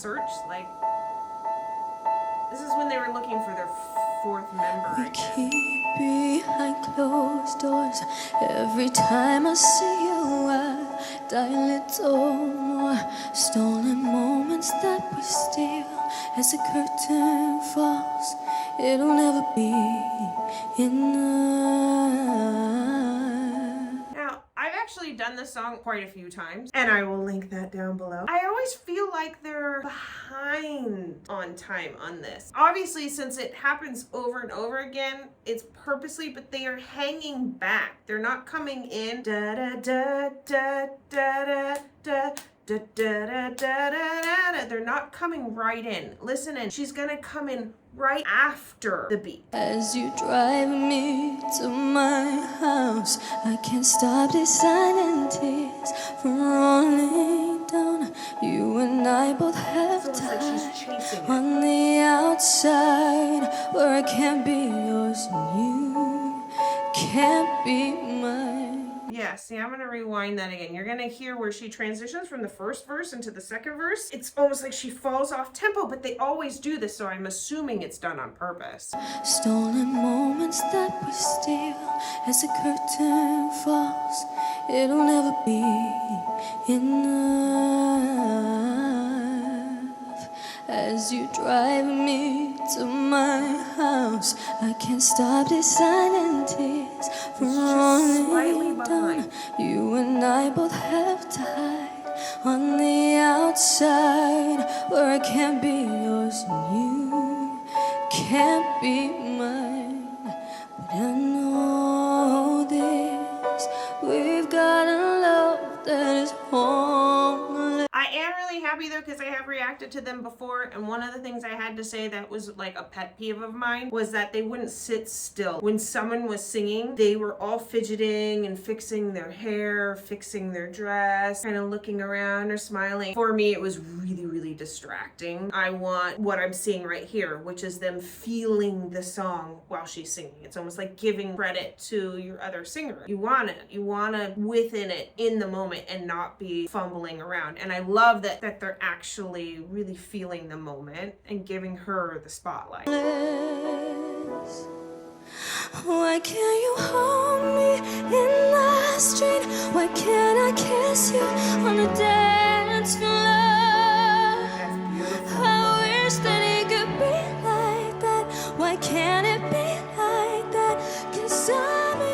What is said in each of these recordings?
search, like, this is when they were looking for their fourth member. We keep behind closed doors. Every time I see you, I die a little more. Stolen moments that we steal. As the curtain falls, it'll never be enough. Now, I've actually done this song quite a few times, and I will link that down below. I always feel like they're behind on time on this. Obviously, since it happens over and over again, it's purposely, but they are hanging back. They're not coming in. Da da da da da da da. Da, da, da, da, da, da. They're not coming right in. Listen in. She's gonna come in right after the beat. As you drive me to my house, I can't stop these silent tears from rolling down. You and I both have It's almost like she's time chasing it. on the outside, where I can't be yours and you can't be mine. Yeah, see, I'm gonna rewind that again. You're gonna hear where she transitions from the first verse into the second verse. It's almost like she falls off tempo, but they always do this, so I'm assuming it's done on purpose. Stolen moments that we steal. As the curtain falls, it'll never be enough. As you drive me to my house, I can't stop these silent tears from rolling down. You and I both have to hide on the outside, where I can't be yours and you can't be mine. But I know this, we've got a love that is homeless. I am really happy though, because I have reacted to them before, and one of the things I had to say that was like a pet peeve of mine was that they wouldn't sit still. When someone was singing, they were all fidgeting and fixing their hair, fixing their dress, kind of looking around or smiling. For me, it was really, really distracting. I want what I'm seeing right here, which is them feeling the song while she's singing. It's almost like giving credit to your other singer. You want it. You want to within it in the moment and not be fumbling around. And I love that they're actually really feeling the moment and giving her the spotlight. Why can't you hold me in the street? Why can't I kiss you on the dance floor? That's beautiful. I wish that it could be like that. Why can't it be like that? 'Cause I'm yours.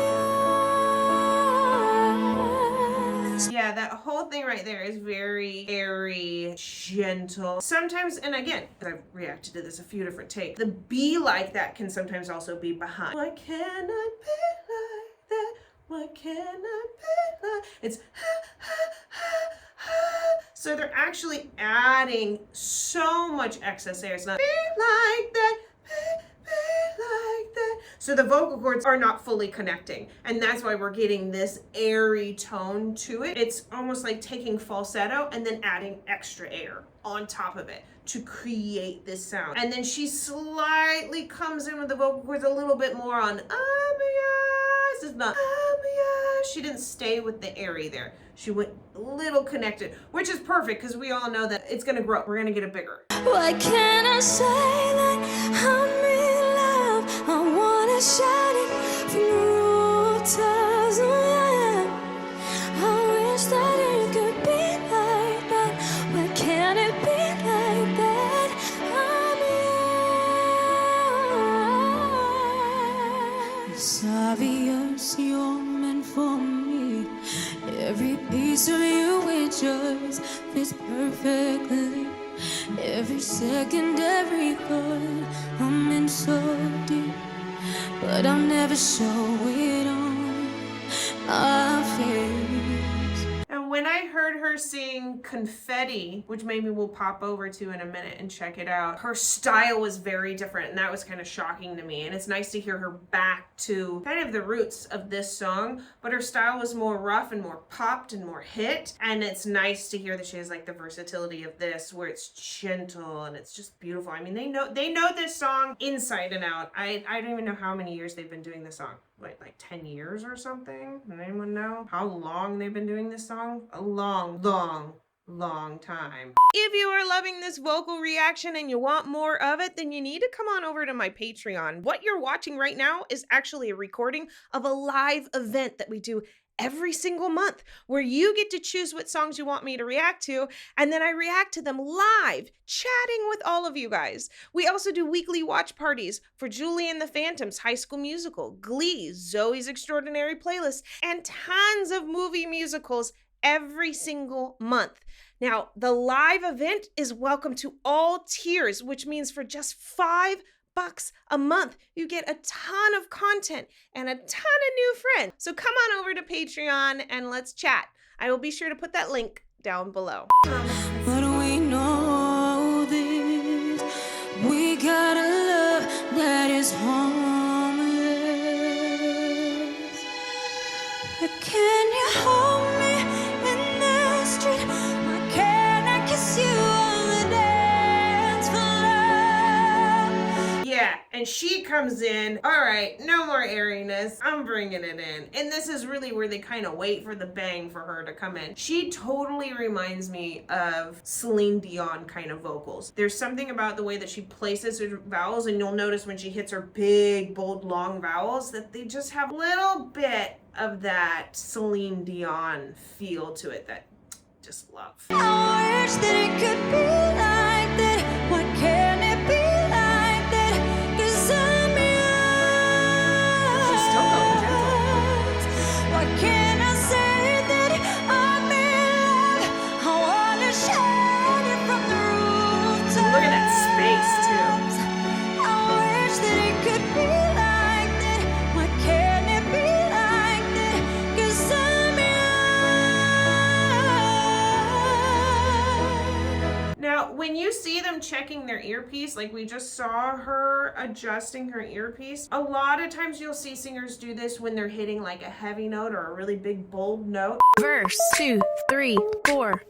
Yeah, that whole thing right there is very airy, gentle. Sometimes, and again, I've reacted to this a few different takes, the be like that can sometimes also be behind. Why can't I be like that? Why can't I be like... It's so they're actually adding so much excess air. It's not be like that, be like that. So the vocal cords are not fully connecting, and that's why we're getting this airy tone to it. It's almost like taking falsetto and then adding extra air on top of it to create this sound. And then she slightly comes in with the vocal cords a little bit more on it's not she didn't stay with the airy there. She went a little connected, which is perfect because we all know that it's gonna grow. We're gonna get it bigger. Why can't I say that I'm in love? I wanna shout it from the rooftops. I wish that it could be like that. Why can't it be like that? I'm yours. It's obvious you're meant for me. Every piece of you is yours, fits perfectly. Every second, every thought, I'm in so deep, but I'll never show it on my face. And when I heard her sing Confetti, which maybe we'll pop over to in a minute and check it out, her style was very different, and that was kind of shocking to me. And it's nice to hear her back to kind of the roots of this song, but her style was more rough and more popped and more hit. And it's nice to hear that she has like the versatility of this, where it's gentle and it's just beautiful. I mean, they know this song inside and out. I don't even know how many years they've been doing this song. Like 10 years or something? Does anyone know how long they've been doing this song? A long, long, long time. If you are loving this vocal reaction and you want more of it, then you need to come on over to my Patreon. What you're watching right now is actually a recording of a live event that we do every single month, where you get to choose what songs you want me to react to, and then I react to them live, chatting with all of you guys. We also do weekly watch parties for Julie and the Phantoms, High School Musical, Glee, Zoe's Extraordinary Playlist, and tons of movie musicals every single month. Now, the live event is welcome to all tiers, which means for just $5 a month, you get a ton of content and a ton of new friends. So come on over to Patreon and let's chat. I will be sure to put that link down below. But we know this, we got a love that is harmless. But can you hold me in the street? Why can't I kiss you on the dance floor? Yeah, and she comes in, all right, no more airiness, I'm bringing it in. And this is really where they kind of wait for the bang for her to come in. She totally reminds me of Celine Dion kind of vocals. There's something about the way that she places her vowels, and you'll notice when she hits her big, bold, long vowels that they just have a little bit of that Celine Dion feel to it that I just love. I wish that it could be like that. Why can't it be like that? 'Cause I'm yours. She's still going gentle. Why can't I say that I'm in love? I wanna shout it from the rooftops. Look at that space too. I wish that it could be like that. Why can't it be like that? 'Cause I'm yours. Now, when you see them checking their earpiece, like we just saw her adjusting her earpiece, a lot of times you'll see singers do this when they're hitting like a heavy note or a really big bold note. Verse 2, 3, 4.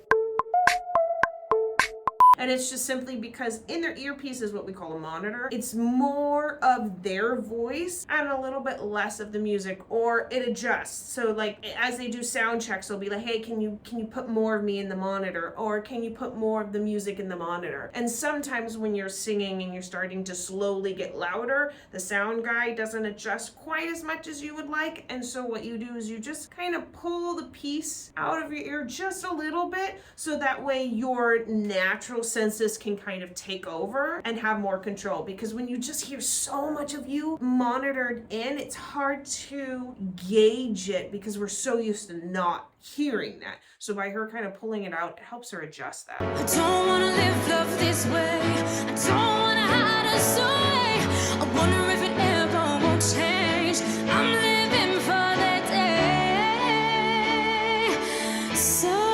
And it's just simply because in their earpiece is what we call a monitor. It's more of their voice and a little bit less of the music, or it adjusts. So like as they do sound checks, they'll be like, hey, can you put more of me in the monitor? Or can you put more of the music in the monitor? And sometimes when you're singing and you're starting to slowly get louder, the sound guy doesn't adjust quite as much as you would like. And so what you do is you just kind of pull the piece out of your ear just a little bit, so that way your natural senses can kind of take over and have more control. Because when you just hear so much of you monitored in, it's hard to gauge it because we're so used to not hearing that. So by her kind of pulling it out, it helps her adjust that. I don't wanna live love this way. I don't wanna hide us away. I wonder if it ever won't change. I'm living for that day. Someday,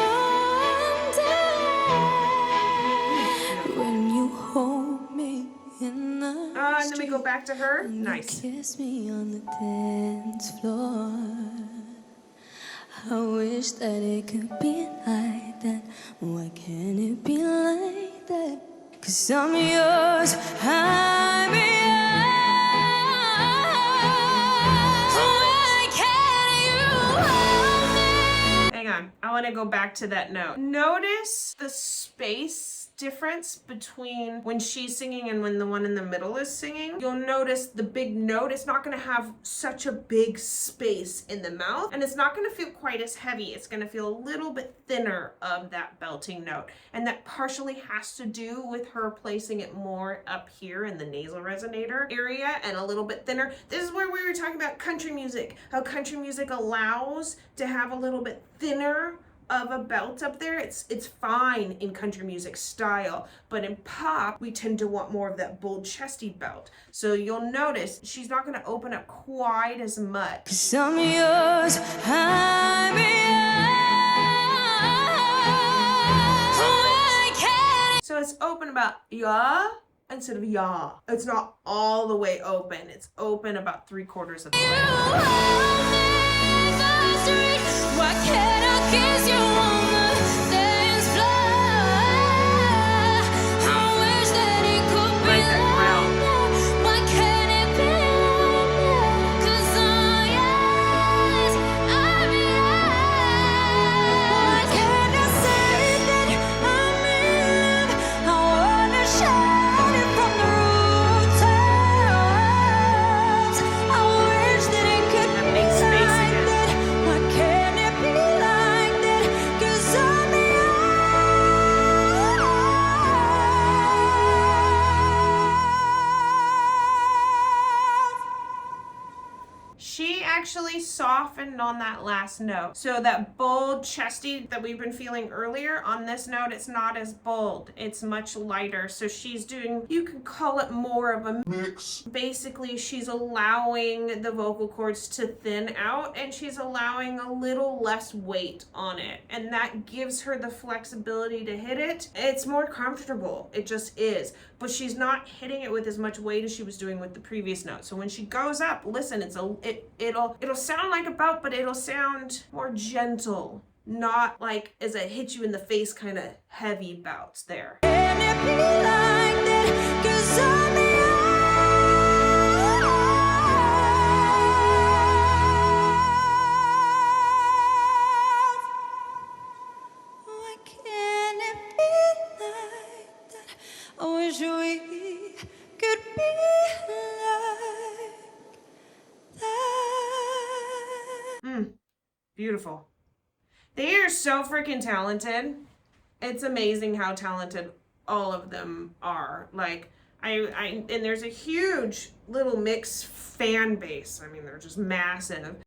when you hold me in the And then we go back to her. and you Nice. kiss me on the dance floor. I wish that it could be like that. Why can't it be like that? 'Cause I'm yours, I'm yours. Why can't you hold me? Hang on. I want to go back to that note. Notice the space difference between when she's singing and when the one in the middle is singing. You'll notice the big note, it's not going to have such a big space in the mouth, and it's not going to feel quite as heavy. It's going to feel a little bit thinner of that belting note. And that partially has to do with her placing it more up here in the nasal resonator area and a little bit thinner. This is where we were talking about country music, how country music allows to have a little bit thinner of a belt up there. It's fine in country music style, but in pop we tend to want more of that bold chesty belt. So you'll notice she's not going to open up quite as much. 'Cause I'm yours, I'm yours. Why can't So it's open about yeah instead of ya. It's not all the way open. It's open about 3/4 of the way. you hold me in the street? Why can't I kiss you on the dance floor? I wish that it could be Like that growl. like that. Why can't it be like that? 'Cause I'm yours, I'm yours. Why can't I say that actually softened on that last note. So that bold, chesty that we've been feeling earlier, on this note, it's not as bold. It's much lighter. So she's doing, you could call it more of a mix. Basically, she's allowing the vocal cords to thin out, and she's allowing a little less weight on it. And that gives her the flexibility to hit it. It's more comfortable. It just is. But she's not hitting it with as much weight as she was doing with the previous note. So when she goes up, listen, it'll sound like a belt, but it'll sound more gentle, not like as a hit you in the face kind of heavy bouts there. Can it be like that? 'Cause I'm the Why can't it be like that? I wish we could be like that. Beautiful. They are so freaking talented. It's amazing how talented all of them are. Like, and there's a huge little mix fan base. I mean, they're just massive.